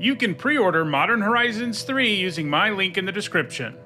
You can pre-order Modern Horizons 3 using my link in the description.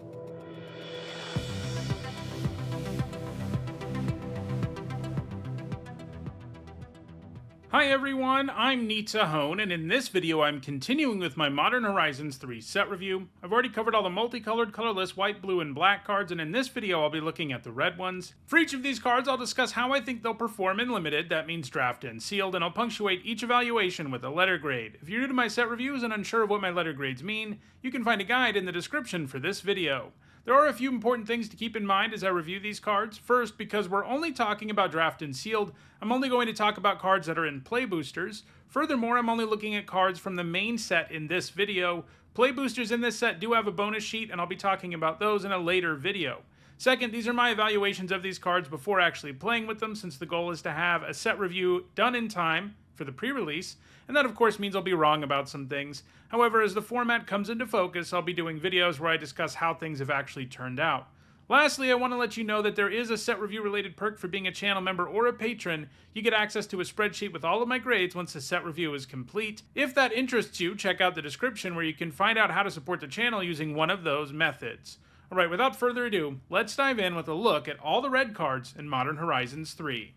Hi everyone, I'm Hone, and in this video I'm continuing with my Modern Horizons 3 set review. I've already covered all the multicolored, colorless, white, blue, and black cards, and in this video I'll be looking at the red ones. For each of these cards I'll discuss how I think they'll perform in Limited, that means draft and sealed, and I'll punctuate each evaluation with a letter grade. If you're new to my set reviews and unsure of what my letter grades mean, you can find a guide in the description for this video. There are a few important things to keep in mind as I review these cards. First, because we're only talking about draft and sealed, I'm only going to talk about cards that are in play boosters. Furthermore, I'm only looking at cards from the main set in this video. Play boosters in this set do have a bonus sheet, and I'll be talking about those in a later video. Second, these are my evaluations of these cards before actually playing with them, since the goal is to have a set review done in time for the pre-release, and that of course means I'll be wrong about some things. However, as the format comes into focus, I'll be doing videos where I discuss how things have actually turned out. Lastly, I want to let you know that there is a set review related perk for being a channel member or a patron. You get access to a spreadsheet with all of my grades once the set review is complete. If that interests you, check out the description where you can find out how to support the channel using one of those methods. Alright, without further ado, let's dive in with a look at all the red cards in Modern Horizons 3.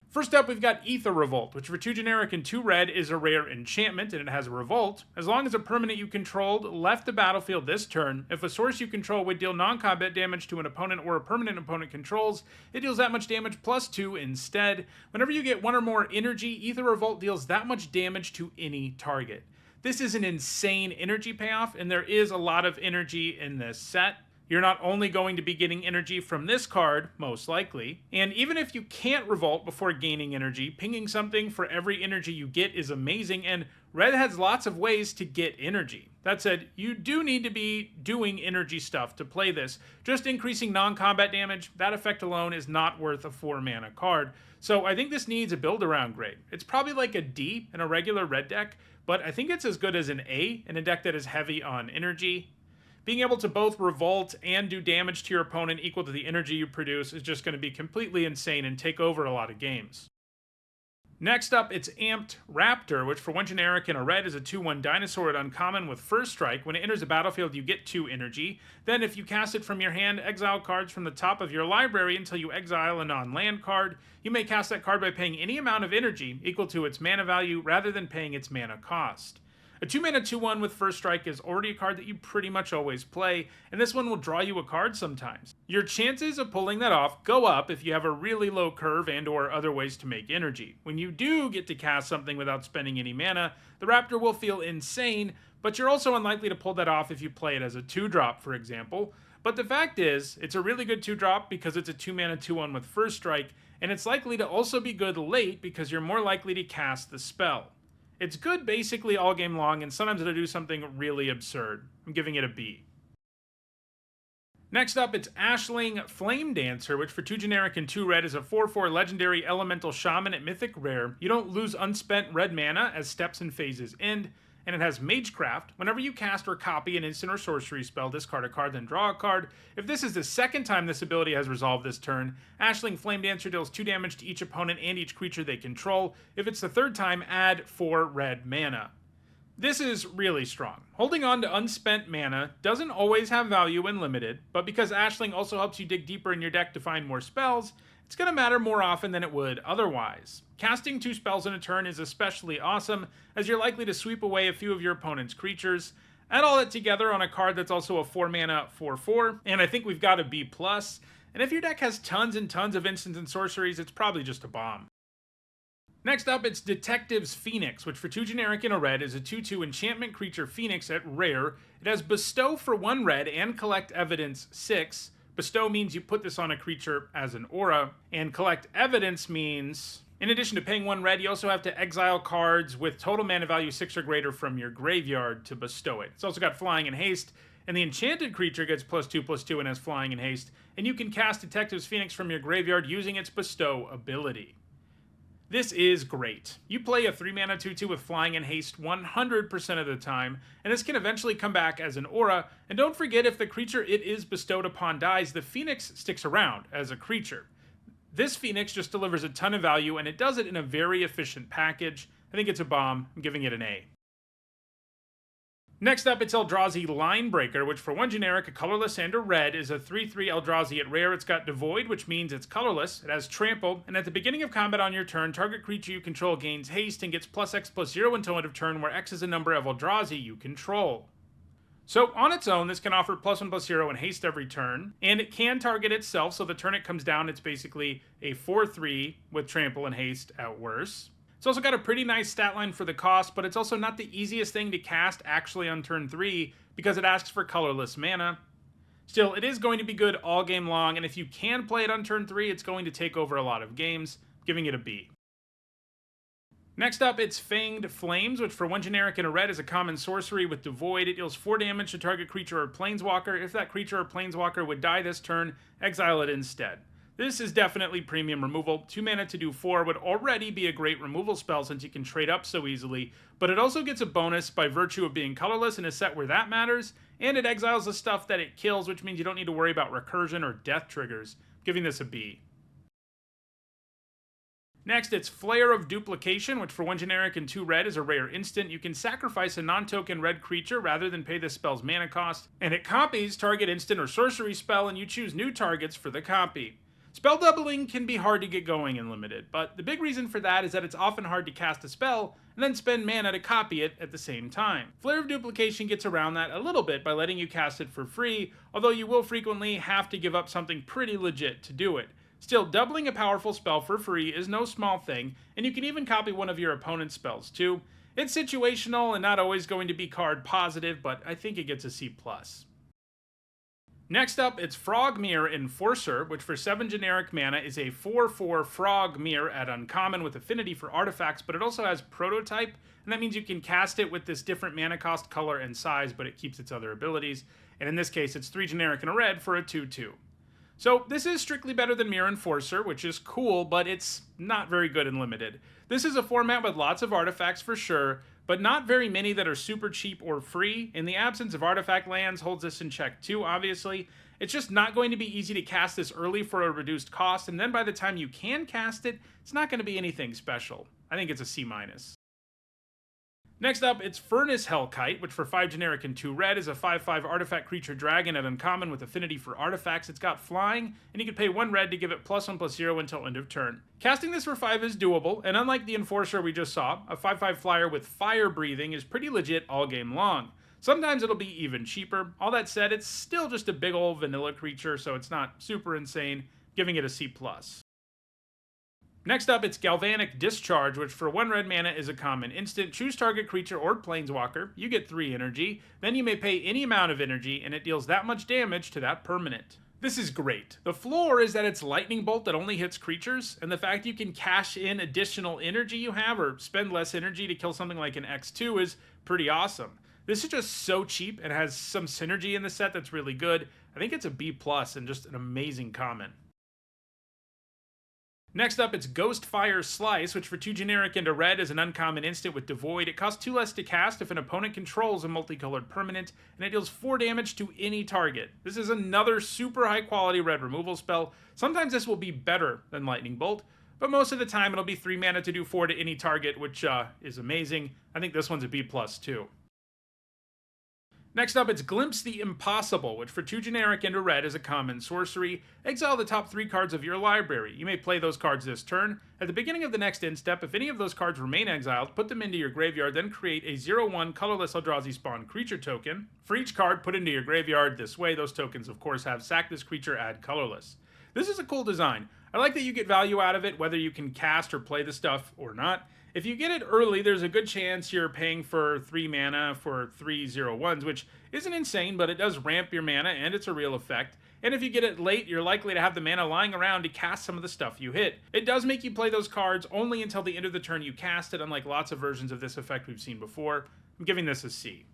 First up, we've got Aether Revolt, which for 2 generic and 2 red is a rare enchantment, and it has a revolt. As long as a permanent you controlled left the battlefield this turn, if a source you control would deal non-combat damage to an opponent or a permanent opponent controls, it deals that much damage plus 2 instead. Whenever you get 1 or more energy, Aether Revolt deals that much damage to any target. This is an insane energy payoff, and there is a lot of energy in this set. You're not only going to be getting energy from this card, most likely, and even if you can't revolt before gaining energy, pinging something for every energy you get is amazing, and red has lots of ways to get energy. That said, you do need to be doing energy stuff to play this. Just increasing non-combat damage, that effect alone is not worth a 4 mana card, so I think this needs a build-around grade. It's probably like a D in a regular red deck, but I think it's as good as an A in a deck that is heavy on energy. Being able to both revolt and do damage to your opponent equal to the energy you produce is just going to be completely insane and take over a lot of games. Next up, it's Amped Raptor, which for 1 generic and a red is a 2/1 dinosaur at uncommon with first strike. When it enters the battlefield, you get 2 energy. Then if you cast it from your hand, exile cards from the top of your library until you exile a non-land card. You may cast that card by paying any amount of energy equal to its mana value rather than paying its mana cost. A 2-mana 2/1 with first strike is already a card that you pretty much always play, and this one will draw you a card sometimes. Your chances of pulling that off go up if you have a really low curve and or other ways to make energy. When you do get to cast something without spending any mana, the Raptor will feel insane, but you're also unlikely to pull that off if you play it as a 2-drop, for example. But the fact is, it's a really good 2-drop because it's a 2-mana 2/1 with first strike, and it's likely to also be good late because you're more likely to cast the spell. It's good basically all game long, and sometimes it'll do something really absurd. I'm giving it a B. Next up, it's Ashling Flame Dancer, which for 2 generic and 2 red is a 4/4 legendary elemental shaman at Mythic rare. You don't lose unspent red mana as steps and phases end, and it has Magecraft. Whenever you cast or copy an instant or sorcery spell, discard a card, then draw a card. If this is the second time this ability has resolved this turn, Ashling Flame Dancer deals 2 damage to each opponent and each creature they control. If it's the third time, add 4 red mana. This is really strong. Holding on to unspent mana doesn't always have value when limited, but because Ashling also helps you dig deeper in your deck to find more spells, it's going to matter more often than it would otherwise. Casting 2 spells in a turn is especially awesome, as you're likely to sweep away a few of your opponent's creatures. Add all that together on a card that's also a 4-mana 4/4, and I think we've got a B+. And if your deck has tons and tons of instants and sorceries, it's probably just a bomb. Next up, it's Detective's Phoenix, which for 2 generic and a red is a 2/2 enchantment creature Phoenix at rare. It has Bestow for 1 red and Collect Evidence 6. Bestow means you put this on a creature as an aura, and Collect Evidence means, in addition to paying 1 red, you also have to exile cards with total mana value 6 or greater from your graveyard to bestow it. It's also got Flying and Haste, and the enchanted creature gets +2/+2 and has Flying and Haste, and you can cast Detective's Phoenix from your graveyard using its Bestow ability. This is great. You play a 3-mana 2/2 with Flying and Haste 100% of the time, and this can eventually come back as an aura, and don't forget if the creature it is bestowed upon dies, the Phoenix sticks around as a creature. This Phoenix just delivers a ton of value, and it does it in a very efficient package. I think it's a bomb. I'm giving it an A. Next up, it's Eldrazi Linebreaker, which for 1 generic, a colorless, and a red, is a 3/3 Eldrazi at rare. It's got Devoid, which means it's colorless, it has Trample, and at the beginning of combat on your turn, target creature you control gains haste and gets +X/+0 until end of turn, where X is a number of Eldrazi you control. So on its own, this can offer +1/+0 and haste every turn, and it can target itself, so the turn it comes down, it's basically a 4/3 with Trample and haste at worst. It's also got a pretty nice stat line for the cost, but it's also not the easiest thing to cast actually on turn 3 because it asks for colorless mana. Still, it is going to be good all game long, and if you can play it on turn 3, it's going to take over a lot of games, giving it a B. Next up, it's Fanged Flames, which for 1 generic and a red is a common sorcery with Devoid. It deals 4 damage to target creature or planeswalker. If that creature or planeswalker would die this turn, exile it instead. This is definitely premium removal. 2 mana to do 4 would already be a great removal spell since you can trade up so easily, but it also gets a bonus by virtue of being colorless in a set where that matters, and it exiles the stuff that it kills, which means you don't need to worry about recursion or death triggers, giving this a B. Next, it's Flare of Duplication, which for 1 generic and 2 red is a rare instant. You can sacrifice a non-token red creature rather than pay the spell's mana cost, and it copies target instant or sorcery spell, and you choose new targets for the copy. Spell doubling can be hard to get going in Limited, but the big reason for that is that it's often hard to cast a spell and then spend mana to copy it at the same time. Flare of Duplication gets around that a little bit by letting you cast it for free, although you will frequently have to give up something pretty legit to do it. Still, doubling a powerful spell for free is no small thing, and you can even copy one of your opponent's spells too. It's situational and not always going to be card positive, but I think it gets a C+. Next up, it's Frogmere Enforcer, which for 7 generic mana is a 4/4 Frogmere at uncommon with affinity for artifacts, but it also has Prototype, and that means you can cast it with this different mana cost, color, and size, but it keeps its other abilities, and in this case it's 3 generic and a red for a 2/2. So this is strictly better than Mirror Enforcer, which is cool, but it's not very good in Limited. This is a format with lots of artifacts for sure, but not very many that are super cheap or free. In the absence of artifact lands holds this in check too, obviously. It's just not going to be easy to cast this early for a reduced cost, and then by the time you can cast it, it's not going to be anything special. I think it's a C-. Next up, it's Furnace Hellkite, which for 5 generic and 2 red is a 5/5 artifact creature dragon at uncommon with affinity for artifacts. It's got flying, and you can pay 1 red to give it +1/+0 until end of turn. Casting this for 5 is doable, and unlike the Enforcer we just saw, a 5/5 flyer with fire breathing is pretty legit all game long. Sometimes it'll be even cheaper. All that said, it's still just a big old vanilla creature, so it's not super insane, giving it a C+. Next up, it's Galvanic Discharge, which for 1 red mana is a common instant. Choose target creature or planeswalker. You get 3 energy. Then you may pay any amount of energy, and it deals that much damage to that permanent. This is great. The floor is that it's Lightning Bolt that only hits creatures, and the fact you can cash in additional energy you have, or spend less energy to kill something like an X2 is pretty awesome. This is just so cheap and has some synergy in the set that's really good. I think it's a B+ and just an amazing comment. Next up, it's Ghostfire Slice, which for 2 generic and a red is an uncommon instant with Devoid. It costs 2 less to cast if an opponent controls a multicolored permanent, and it deals 4 damage to any target. This is another super high quality red removal spell. Sometimes this will be better than Lightning Bolt, but most of the time it'll be 3 mana to do 4 to any target, which is amazing. I think this one's a B+ too. Next up, it's Glimpse the Impossible, which for 2 generic and a red is a common sorcery. Exile the top 3 cards of your library. You may play those cards this turn. At the beginning of the next end step, if any of those cards remain exiled, put them into your graveyard, then create a 0/1 colorless Eldrazi spawn creature token. For each card put into your graveyard this way, those tokens of course have sack this creature, add colorless. This is a cool design. I like that you get value out of it, whether you can cast or play the stuff or not. If you get it early, there's a good chance you're paying for 3 mana for 3 0/1s, which isn't insane, but it does ramp your mana, and it's a real effect. And if you get it late, you're likely to have the mana lying around to cast some of the stuff you hit. It does make you play those cards only until the end of the turn you cast it, unlike lots of versions of this effect we've seen before. I'm giving this a C.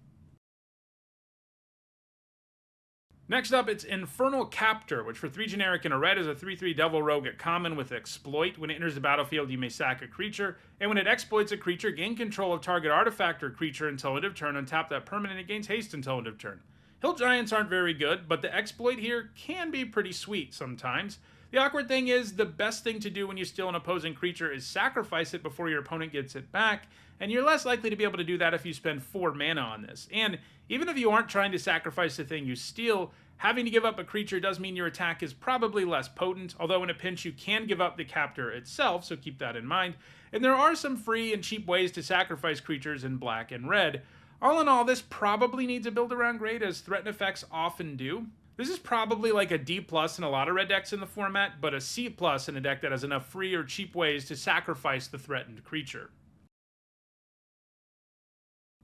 Next up, it's Infernal Captor, which for 3 generic and a red is a 3/3 Devil Rogue at common with Exploit. When it enters the battlefield, you may sack a creature, and when it exploits a creature, gain control of target artifact or creature until end of turn, untap that permanent, it gains haste until end of turn. Hill Giants aren't very good, but the exploit here can be pretty sweet sometimes. The awkward thing is, the best thing to do when you steal an opposing creature is sacrifice it before your opponent gets it back, and you're less likely to be able to do that if you spend 4 mana on this. And even if you aren't trying to sacrifice the thing you steal, having to give up a creature does mean your attack is probably less potent, although in a pinch you can give up the captor itself, so keep that in mind. And there are some free and cheap ways to sacrifice creatures in black and red. All in all, this probably needs a build around grade, as threaten effects often do. This is probably like a D+ in a lot of red decks in the format, but a C+ in a deck that has enough free or cheap ways to sacrifice the threatened creature.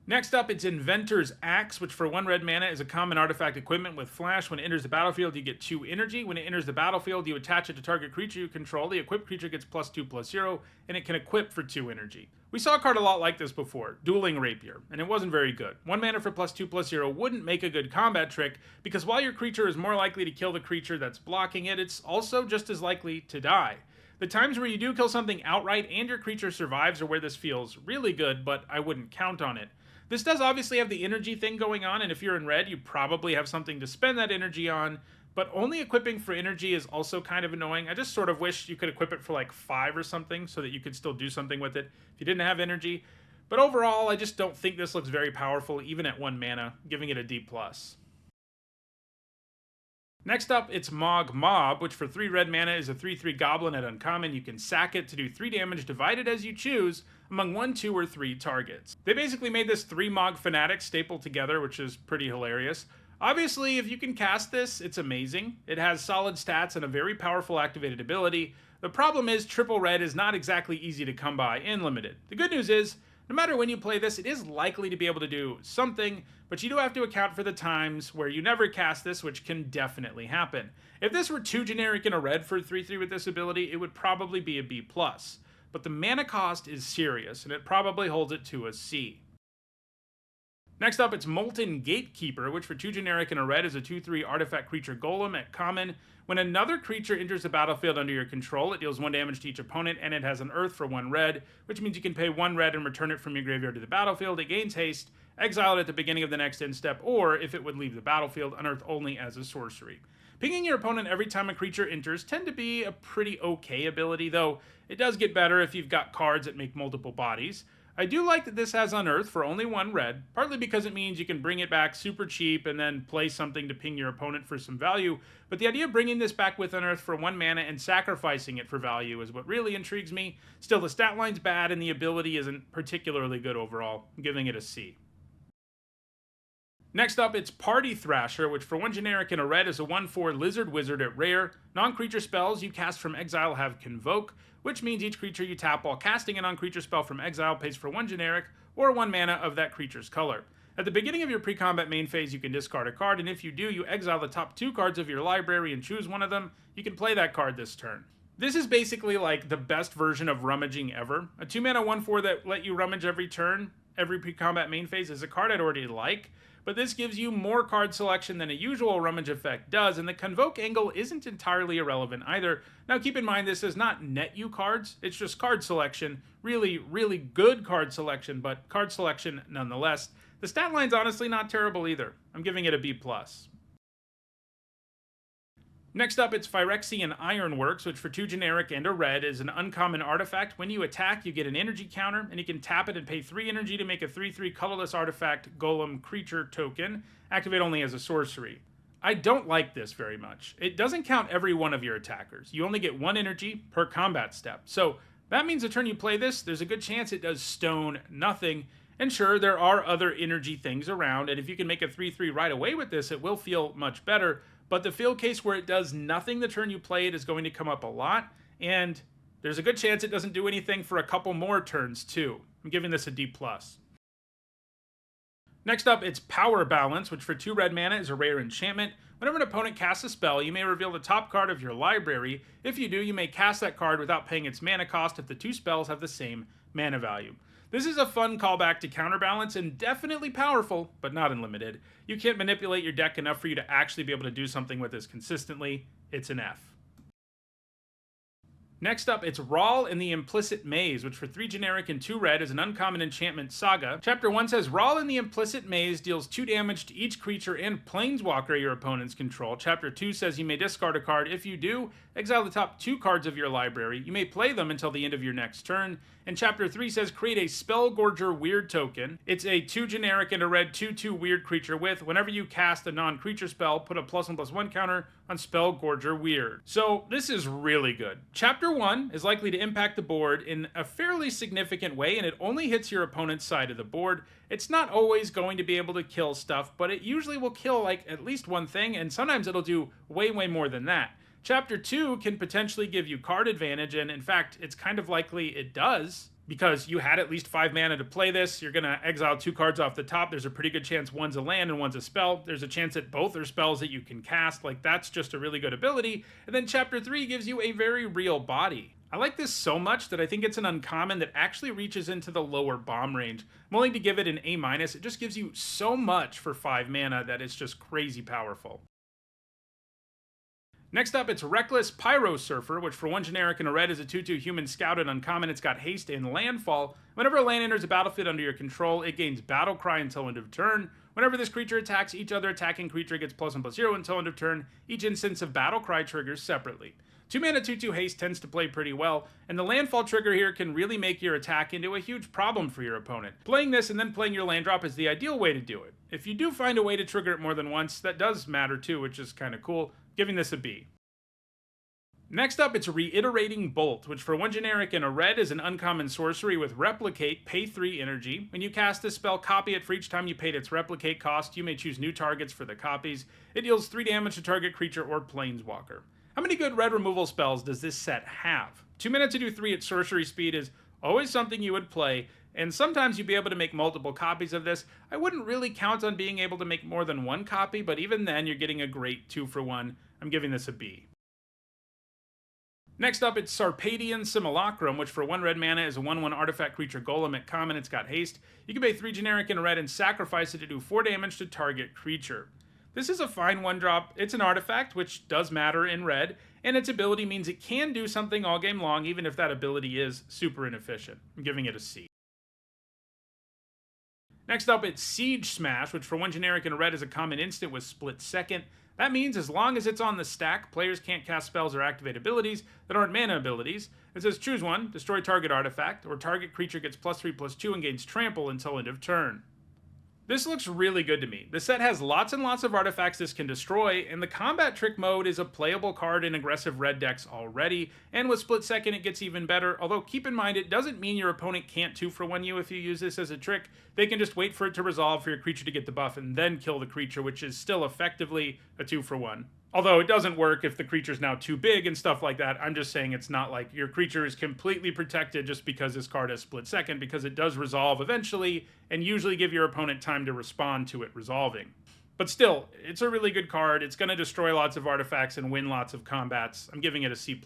Next up, it's Inventor's Axe, which for 1 red mana is a common artifact equipment with flash. When it enters the battlefield, you get 2 energy. When it enters the battlefield, you attach it to target creature you control. The equipped creature gets +2/+0, and it can equip for 2 energy. We saw a card a lot like this before, Dueling Rapier, and it wasn't very good. 1 mana for +2/+0 wouldn't make a good combat trick, because while your creature is more likely to kill the creature that's blocking it, it's also just as likely to die. The times where you do kill something outright and your creature survives are where this feels really good, but I wouldn't count on it. This does obviously have the energy thing going on, and if you're in red, you probably have something to spend that energy on, but only equipping for energy is also kind of annoying. I just sort of wish you could equip it for like 5 or something so that you could still do something with it if you didn't have energy. But overall, I just don't think this looks very powerful, even at 1 mana, giving it a D+. Next up, it's Mogg Mob, which for 3 red mana is a 3/3 goblin at uncommon. You can sack it to do 3 damage divided as you choose among 1, 2, or 3 targets. They basically made this 3 Mogg Fanatics stapled together, which is pretty hilarious. Obviously, if you can cast this, it's amazing. It has solid stats and a very powerful activated ability. The problem is, triple red is not exactly easy to come by in Limited. The good news is, no matter when you play this, it is likely to be able to do something, but you do have to account for the times where you never cast this, which can definitely happen. If this were too generic in a red for 3/3 with this ability, it would probably be a B+. But the mana cost is serious, and it probably holds it to a C. Next up, it's Molten Gatekeeper, which for 2 generic in a red is a 2/3 artifact creature golem at common. When another creature enters the battlefield under your control, it deals 1 damage to each opponent, and it has an earth for 1 red, which means you can pay 1 red and return it from your graveyard to the battlefield. It gains haste, exile it at the beginning of the next end step, or if it would leave the battlefield, unearth only as a sorcery. Pinging your opponent every time a creature enters tend to be a pretty okay ability, though it does get better if you've got cards that make multiple bodies. I do like that this has Unearth for only 1 red, partly because it means you can bring it back super cheap and then play something to ping your opponent for some value, but the idea of bringing this back with Unearth for 1 mana and sacrificing it for value is what really intrigues me. Still, the stat line's bad and the ability isn't particularly good overall. I'm giving it a C. Next up, it's Party Thrasher, which for 1 generic in a red is a 1/4 lizard wizard at rare. Non-creature spells you cast from exile have Convoke, which means each creature you tap while casting a non-creature spell from exile pays for 1 generic or 1 mana of that creature's color. At the beginning of your pre-combat main phase, you can discard a card, and if you do, you exile the top 2 cards of your library and choose one of them. You can play that card this turn. This is basically like the best version of rummaging ever. A 2 mana 1/4 that let you rummage every turn, every pre-combat main phase, is a card I'd already like, but this gives you more card selection than a usual rummage effect does, and the Convoke angle isn't entirely irrelevant either. Now keep in mind, this does not net you cards, it's just card selection. Really, really good card selection, but card selection nonetheless. The stat line's honestly not terrible either. I'm giving it a B+. Next up, it's Phyrexian Ironworks, which for 2 generic and a red is an uncommon artifact. When you attack, you get an energy counter, and you can tap it and pay 3 energy to make a 3/3 colorless artifact golem creature token. Activate only as a sorcery. I don't like this very much. It doesn't count every one of your attackers. You only get 1 energy per combat step. So that means the turn you play this, there's a good chance it does stone nothing. And sure, there are other energy things around, and if you can make a 3/3 right away with this, it will feel much better. But the field case where it does nothing the turn you play it is going to come up a lot, and there's a good chance it doesn't do anything for a couple more turns too. I'm giving this a D+. Next up, it's Power Balance, which for 2 red mana is a rare enchantment. Whenever an opponent casts a spell, you may reveal the top card of your library. If you do, you may cast that card without paying its mana cost if the 2 spells have the same mana value. This is a fun callback to Counterbalance and definitely powerful, but not unlimited. You can't manipulate your deck enough for you to actually be able to do something with this consistently. It's an F. Next up, it's Rawl in the Implicit Maze, which for 3 generic and 2 red is an uncommon enchantment saga. Chapter 1 says, Rawl in the Implicit Maze deals 2 damage to each creature and planeswalker your opponents control. Chapter 2 says you may discard a card. If you do, exile the top 2 cards of your library. You may play them until the end of your next turn. And Chapter 3 says create a Spellgorger Weird token. It's a 2 generic and a red 2/2 weird creature with, whenever you cast a non-creature spell, put a +1/+1 counter on Spellgorger Weird. So this is really good. Chapter 1 is likely to impact the board in a fairly significant way, and it only hits your opponent's side of the board. It's not always going to be able to kill stuff, but it usually will kill like at least one thing, and sometimes it'll do way more than that. Chapter 2 can potentially give you card advantage, and in fact, it's kind of likely it does, because you had at least 5 mana to play this. You're going to exile 2 cards off the top. There's a pretty good chance one's a land and one's a spell. There's a chance that both are spells that you can cast. Like, that's just a really good ability. And then Chapter 3 gives you a very real body. I like this so much that I think it's an uncommon that actually reaches into the lower bomb range. I'm willing to give it an A-. It just gives you so much for 5 mana that it's just crazy powerful. Next up, it's Reckless Pyro Surfer, which for 1 generic and a red is a 2/2 human scout and uncommon. It's got haste and landfall. Whenever a land enters a battlefield under your control, it gains Battle Cry until end of turn. Whenever this creature attacks, each other attacking creature gets +1/+0 until end of turn. Each instance of Battle Cry triggers separately. 2 mana 2/2 haste tends to play pretty well, and the landfall trigger here can really make your attack into a huge problem for your opponent. Playing this and then playing your land drop is the ideal way to do it. If you do find a way to trigger it more than once, that does matter too, which is kind of cool. Giving this a B. Next up, it's Reiterating Bolt, which for 1 generic and a red is an uncommon sorcery with Replicate, pay 3 energy. When you cast this spell, copy it for each time you paid its Replicate cost. You may choose new targets for the copies. It deals 3 damage to target creature or planeswalker. How many good red removal spells does this set have? 2 mana to do 3 at sorcery speed is always something you would play, and sometimes you'd be able to make multiple copies of this. I wouldn't really count on being able to make more than 1 copy, but even then you're getting a great 2 for 1. I'm giving this a B. Next up, it's Sarpadian Simulacrum, which for 1 red mana is a 1/1 artifact creature golem at common. It's got haste. You can pay 3 generic and a red and sacrifice it to do 4 damage to target creature. This is a fine 1-drop. It's an artifact, which does matter in red, and its ability means it can do something all game long, even if that ability is super inefficient. I'm giving it a C. Next up, it's Siege Smash, which for 1 generic and a red is a common instant with split second. That means as long as it's on the stack, players can't cast spells or activate abilities that aren't mana abilities. It says choose one, destroy target artifact, or target creature gets +3/+2 and gains trample until end of turn. This looks really good to me. The set has lots and lots of artifacts this can destroy, and the combat trick mode is a playable card in aggressive red decks already, and with split second it gets even better, although keep in mind it doesn't mean your opponent can't 2-for-1 you if you use this as a trick. They can just wait for it to resolve for your creature to get the buff and then kill the creature, which is still effectively a 2-for-1. Although it doesn't work if the creature's now too big and stuff like that. I'm just saying it's not like your creature is completely protected just because this card has split second, because it does resolve eventually and usually give your opponent time to respond to it resolving. But still, it's a really good card. It's going to destroy lots of artifacts and win lots of combats. I'm giving it a C+.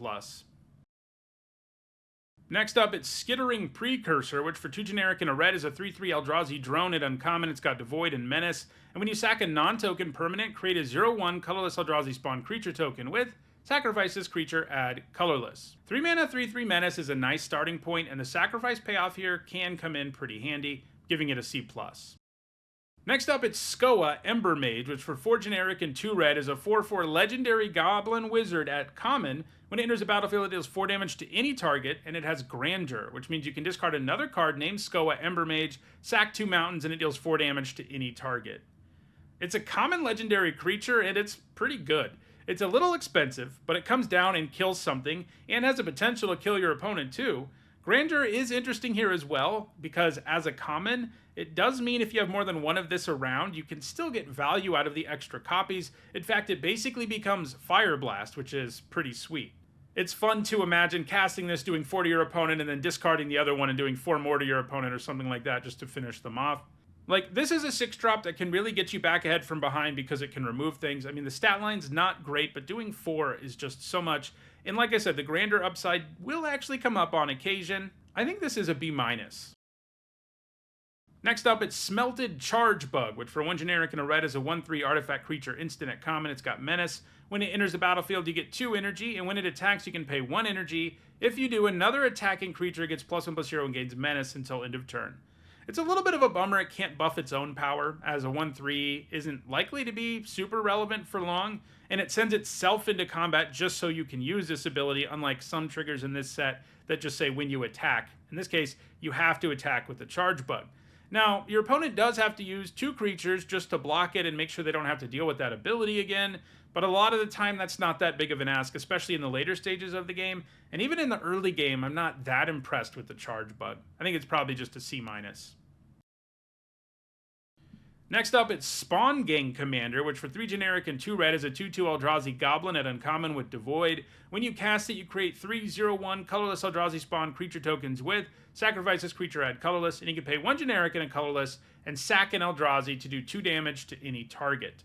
Next up, it's Skittering Precursor, which for 2 generic and a red is a 3/3 Eldrazi drone at uncommon. It's got Devoid and Menace. And when you sack a non-token permanent, create a 0/1 colorless Eldrazi spawn creature token with, sacrifice this creature, add colorless. 3 mana 3/3 Menace is a nice starting point, and the sacrifice payoff here can come in pretty handy, giving it a C+. Next up, it's Skoa Ember Mage, which for 4 generic and 2 red is a 4/4 legendary goblin wizard at common. When it enters a battlefield, it deals 4 damage to any target, and it has Grandeur, which means you can discard another card named Skoa Ember Mage, sack 2 mountains, and it deals 4 damage to any target. It's a common legendary creature, and it's pretty good. It's a little expensive, but it comes down and kills something, and has the potential to kill your opponent too. Grandeur is interesting here as well, because as a common, it does mean if you have more than one of this around, you can still get value out of the extra copies. In fact, it basically becomes Fire Blast, which is pretty sweet. It's fun to imagine casting this, doing 4 to your opponent, and then discarding the other one and doing 4 more to your opponent or something like that just to finish them off. Like, this is a 6-drop that can really get you back ahead from behind because it can remove things. I mean, the stat line's not great, but doing 4 is just so much. And like I said, the Grandeur upside will actually come up on occasion. I think this is a B-. Next up, it's Smelted Charge Bug, which for 1 generic and a red is a 1/3 artifact creature instant at common. It's got Menace. When it enters the battlefield, you get 2 energy, and when it attacks, you can pay 1 energy. If you do, another attacking creature gets +1/+0 and gains Menace until end of turn. It's a little bit of a bummer it can't buff its own power, as a 1/3 isn't likely to be super relevant for long, and it sends itself into combat just so you can use this ability, unlike some triggers in this set that just say when you attack. In this case, you have to attack with the charge bug. Now, your opponent does have to use 2 creatures just to block it and make sure they don't have to deal with that ability again, but a lot of the time that's not that big of an ask, especially in the later stages of the game, and even in the early game, I'm not that impressed with the charge bug. I think it's probably just a C-. Next up, it's Spawn Gang Commander, which for 3 generic and 2 red is a 2/2 Eldrazi Goblin at uncommon with Devoid. When you cast it, you create 3/0/1 colorless Eldrazi spawn creature tokens with, sacrifice this creature, add colorless, and you can pay 1 generic and a colorless, and sack an Eldrazi to do 2 damage to any target.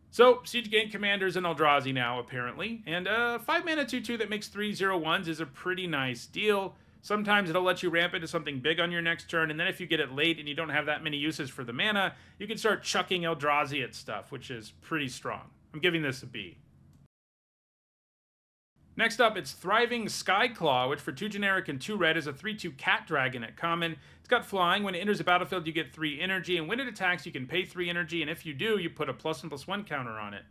So, Siege Gang Commander is an Eldrazi now, apparently, and a 5 mana 2/2 that makes 3/0/1s is a pretty nice deal. Sometimes it'll let you ramp into something big on your next turn, and then if you get it late and you don't have that many uses for the mana, you can start chucking Eldrazi at stuff, which is pretty strong. I'm giving this a B. Next up, it's Thriving Skyclaw, which for 2 generic and 2 red is a 3/2 cat dragon at common. It's got flying. When it enters the battlefield, you get 3 energy, and when it attacks, you can pay 3 energy, and if you do, you put a +1/+1 counter on it.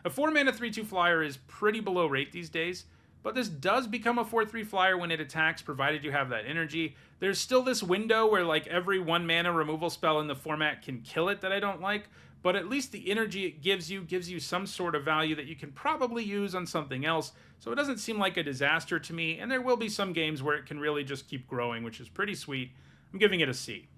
A 4 mana 3/2 flyer is pretty below rate these days, but this does become a 4/3 flyer when it attacks, provided you have that energy. There's still this window where like every 1 mana removal spell in the format can kill it that I don't like, but at least the energy it gives you some sort of value that you can probably use on something else, so it doesn't seem like a disaster to me, and there will be some games where it can really just keep growing, which is pretty sweet. I'm giving it a C.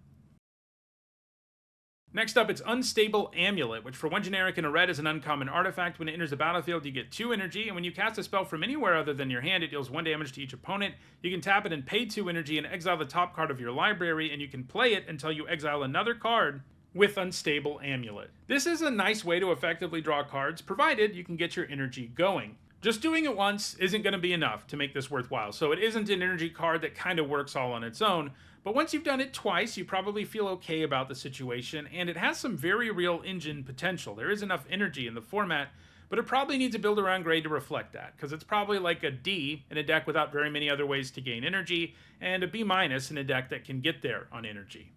Next up, it's Unstable Amulet, which for 1 generic and a red is an uncommon artifact. When it enters the battlefield, you get 2 energy, and when you cast a spell from anywhere other than your hand, it deals 1 damage to each opponent. You can tap it and pay 2 energy and exile the top card of your library, and you can play it until you exile another card with Unstable Amulet. This is a nice way to effectively draw cards, provided you can get your energy going. Just doing it once isn't going to be enough to make this worthwhile, so it isn't an energy card that kind of works all on its own, but once you've done it twice, you probably feel okay about the situation, and it has some very real engine potential. There is enough energy in the format, but it probably needs a build-around grade to reflect that, because it's probably like a D in a deck without very many other ways to gain energy, and a B- in a deck that can get there on energy.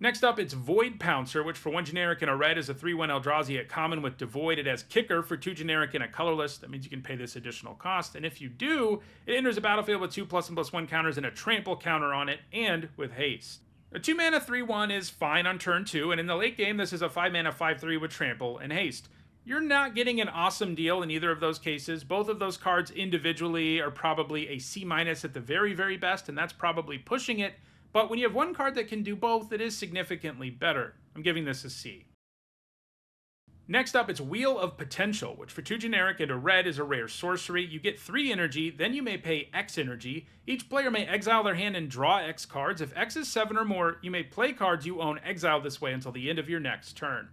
Next up, it's Void Pouncer, which for 1 generic and a red is a 3/1 Eldrazi at common with Devoid. It has Kicker for 2 generic and a colorless. That means you can pay this additional cost, and if you do, it enters the battlefield with 2 +1/+1 counters and a trample counter on it, and with haste. A 2 mana 3/1 is fine on turn 2, and in the late game, this is a 5 mana 5/3 with trample and haste. You're not getting an awesome deal in either of those cases. Both of those cards individually are probably a C- at the very, very best, and that's probably pushing it. But when you have one card that can do both, it is significantly better. I'm giving this a C. Next up, it's Wheel of Potential, which for 2 generic and a red is a rare sorcery. You get 3 energy, then you may pay X energy. Each player may exile their hand and draw X cards. If X is 7 or more, you may play cards you own exiled this way until the end of your next turn.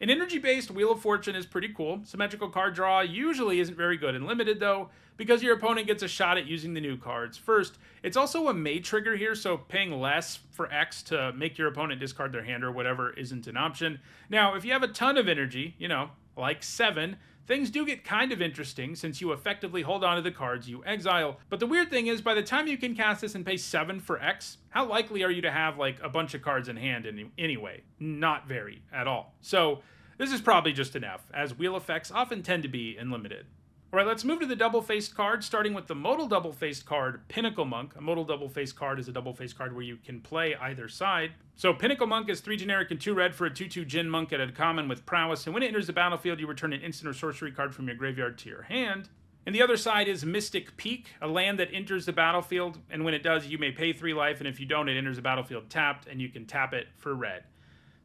An energy-based Wheel of Fortune is pretty cool. Symmetrical card draw usually isn't very good in limited, though, because your opponent gets a shot at using the new cards first. It's also a May trigger here, so paying less for X to make your opponent discard their hand or whatever isn't an option. Now, if you have a ton of energy, like 7, things do get kind of interesting since you effectively hold on to the cards you exile. But the weird thing is, by the time you can cast this and pay 7 for X, how likely are you to have like a bunch of cards in hand anyway? Not very at all. So this is probably just an F, as wheel effects often tend to be in limited. Alright, let's move to the double-faced cards, starting with the modal double-faced card, Pinnacle Monk. A modal double-faced card is a double-faced card where you can play either side. So Pinnacle Monk is 3 generic and 2 red for a 2/2 Djinn Monk at uncommon with prowess, and when it enters the battlefield, you return an instant or sorcery card from your graveyard to your hand. And the other side is Mystic Peak, a land that enters the battlefield, and when it does, you may pay 3 life, and if you don't, it enters the battlefield tapped, and you can tap it for red.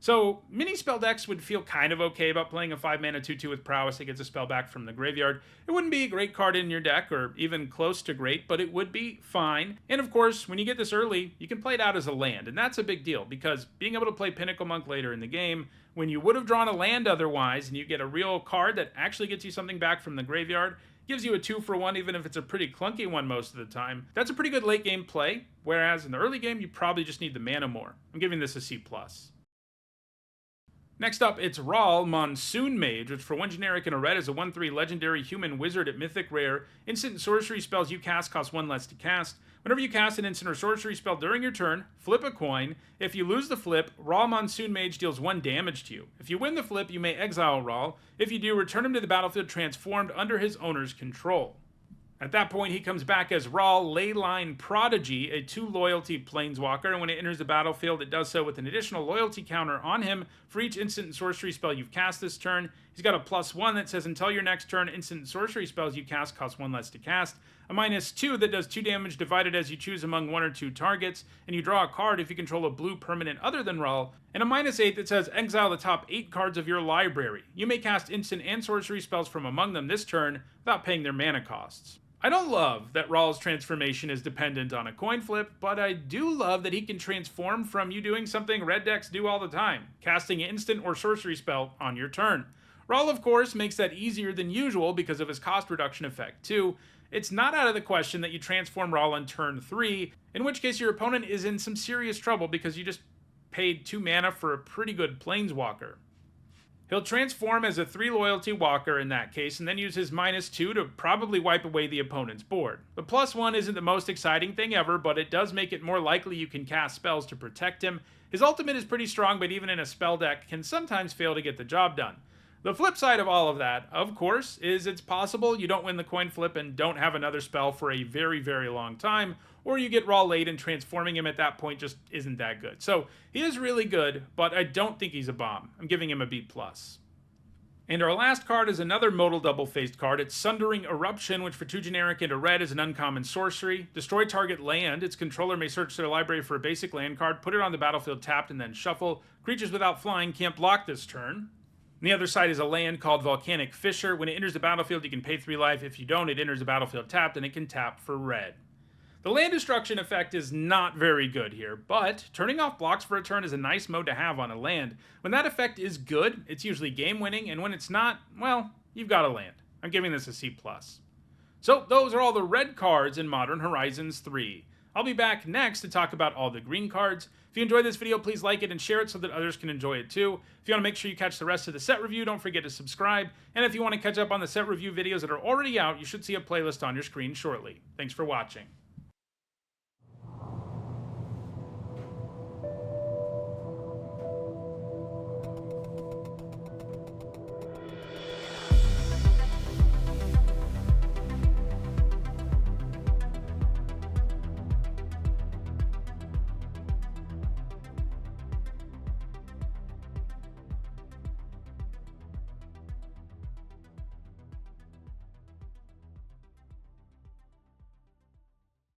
So, mini-spell decks would feel kind of okay about playing a 5-mana 2/2 with prowess that gets a spell back from the graveyard. It wouldn't be a great card in your deck, or even close to great, but it would be fine. And of course, when you get this early, you can play it out as a land, and that's a big deal, because being able to play Pinnacle Monk later in the game, when you would have drawn a land otherwise, and you get a real card that actually gets you something back from the graveyard, gives you a 2-for-1 even if it's a pretty clunky one most of the time, that's a pretty good late game play, whereas in the early game, you probably just need the mana more. I'm giving this a C+. Next up, it's Rahl, Monsoon Mage, which for 1 generic and a red is a 1/3 legendary human wizard at Mythic rare. Instant sorcery spells you cast cost 1 less to cast. Whenever you cast an instant or sorcery spell during your turn, flip a coin. If you lose the flip, Raw Monsoon Mage deals 1 damage to you. If you win the flip, you may exile Raw. If you do, return him to the battlefield transformed under his owner's control. At that point, he comes back as Raw Leyline Prodigy, a 2-loyalty planeswalker, and when it enters the battlefield, it does so with an additional loyalty counter on him for each instant and sorcery spell you've cast this turn. He's got a +1 that says until your next turn, instant and sorcery spells you cast cost 1 less to cast, a -2 that does 2 damage divided as you choose among 1 or 2 targets, and you draw a card if you control a blue permanent other than Raw, and a -8 that says exile the top 8 cards of your library. You may cast instant and sorcery spells from among them this turn without paying their mana costs. I don't love that Raw's transformation is dependent on a coin flip, but I do love that he can transform from you doing something red decks do all the time, casting an instant or sorcery spell on your turn. Raw, of course, makes that easier than usual because of his cost reduction effect too. It's not out of the question that you transform Raw on turn 3, in which case your opponent is in some serious trouble because you just paid 2 mana for a pretty good planeswalker. He'll transform as a 3-loyalty walker in that case, and then use his -2 to probably wipe away the opponent's board. The +1 isn't the most exciting thing ever, but it does make it more likely you can cast spells to protect him. His ultimate is pretty strong, but even in a spell deck can sometimes fail to get the job done. The flip side of all of that, of course, is it's possible you don't win the coin flip and don't have another spell for a very, very long time, or you get Raw late and transforming him at that point just isn't that good. So he is really good, but I don't think he's a bomb. I'm giving him a B+. And our last card is another modal double-faced card. It's Sundering Eruption, which for 2 generic and a red is an uncommon sorcery. Destroy target land. Its controller may search their library for a basic land card, put it on the battlefield tapped, and then shuffle. Creatures without flying can't block this turn. On the other side is a land called Volcanic Fissure. When it enters the battlefield, you can pay 3 life. If you don't, it enters the battlefield tapped, and it can tap for red. The land destruction effect is not very good here, but turning off blocks for a turn is a nice mode to have on a land. When that effect is good, it's usually game-winning, and when it's not, well, you've got a land. I'm giving this a C+. So those are all the red cards in Modern Horizons 3. I'll be back next to talk about all the green cards. If you enjoyed this video, please like it and share it so that others can enjoy it too. If you want to make sure you catch the rest of the set review, don't forget to subscribe. And if you want to catch up on the set review videos that are already out, you should see a playlist on your screen shortly. Thanks for watching.